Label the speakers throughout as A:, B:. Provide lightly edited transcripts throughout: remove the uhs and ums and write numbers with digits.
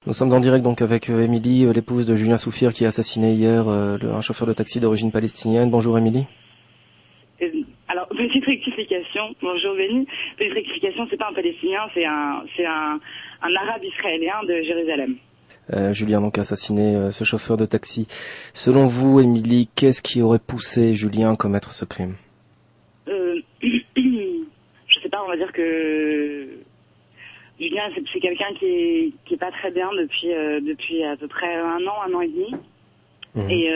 A: Nous sommes en direct donc avec Émilie, l'épouse de Julien Soufir qui a assassiné hier un chauffeur de taxi d'origine palestinienne. Bonjour Émilie.
B: Alors, petite rectification, bonjour Béni, petite rectification, c'est pas un Palestinien, c'est un Arabe israélien de Jérusalem.
A: Julien donc a assassiné ce chauffeur de taxi. Selon vous, Émilie, qu'est-ce qui aurait poussé Julien à commettre ce crime?
B: Je sais pas, on va dire que Julien, c'est quelqu'un qui est pas très bien depuis à peu près un an et demi.
A: Mmh.
B: Et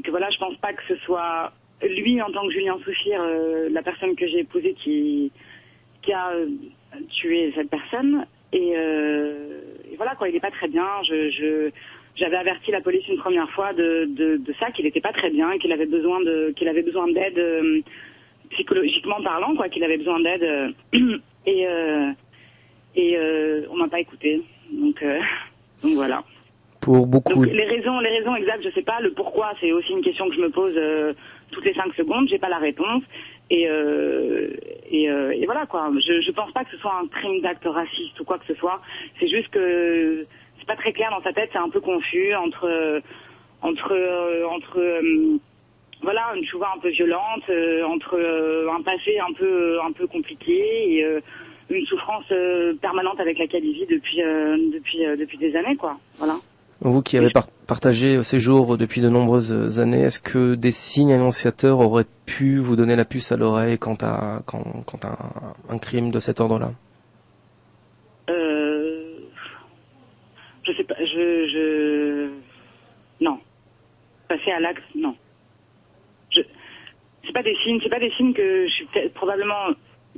B: que voilà, je pense pas que ce soit lui en tant que Julien Soufir, la personne que j'ai épousée qui a tué cette personne. Et voilà quoi, il est pas très bien. J'avais averti la police une première fois de ça, qu'il était pas très bien, qu'il avait besoin d'aide psychologiquement parlant, quoi, qu'il avait besoin d'aide. Et on m'a pas écouté. Donc voilà.
A: Pour beaucoup.
B: Donc les raisons exactes, je sais pas. Le pourquoi, c'est aussi une question que je me pose toutes les 5 secondes. J'ai pas la réponse. Et voilà quoi. Je pense pas que ce soit un crime d'acte raciste ou quoi que ce soit. C'est juste que c'est pas très clair dans sa tête. C'est un peu confus entre voilà, une chouva un peu violente, entre un passé un peu compliqué et une souffrance permanente avec laquelle il vit depuis des années quoi. Voilà.
A: Vous qui avez partagé ces jours depuis de nombreuses années, est-ce que des signes annonciateurs auraient pu vous donner la puce à l'oreille quant à un crime de cet ordre-là?
B: Je sais pas, non. Passer à l'acte, non. C'est pas des signes que je suis probablement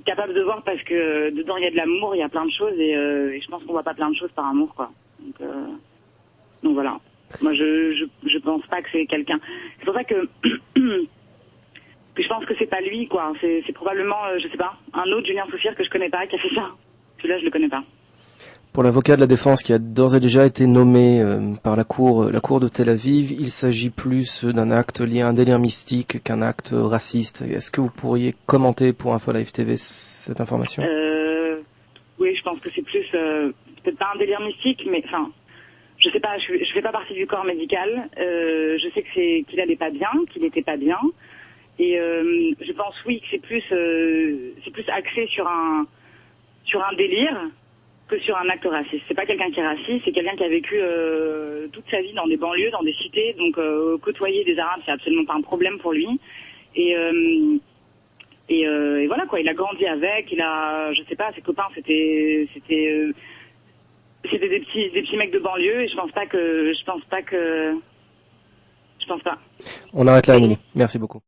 B: capable de voir parce que dedans il y a de l'amour, il y a plein de choses et je pense qu'on voit pas plein de choses par amour quoi. Donc voilà. Moi je pense pas que c'est quelqu'un. C'est pour ça que je pense que c'est pas lui quoi. C'est probablement je sais pas, un autre Julien Soufir que je connais pas qui a fait ça. Celui-là je le connais pas.
A: Pour l'avocat de la défense qui a d'ores et déjà été nommé par la cour de Tel Aviv, il s'agit plus d'un acte lié à un délire mystique qu'un acte raciste. Est-ce que vous pourriez commenter pour Info Live TV cette information?
B: Oui, je pense que c'est plus peut-être pas un délire mystique, mais enfin, je sais pas, je fais pas partie du corps médical. Je sais que qu'il allait pas bien, qu'il était pas bien, et je pense oui que c'est plus axé sur un délire que sur un acte raciste. C'est pas quelqu'un qui est raciste, c'est quelqu'un qui a vécu toute sa vie dans des banlieues, dans des cités, donc côtoyer des Arabes, c'est absolument pas un problème pour lui. Et voilà quoi, il a grandi avec, je sais pas, ses copains c'était des petits mecs de banlieue et je pense pas.
A: On arrête là, Émilie. Merci beaucoup.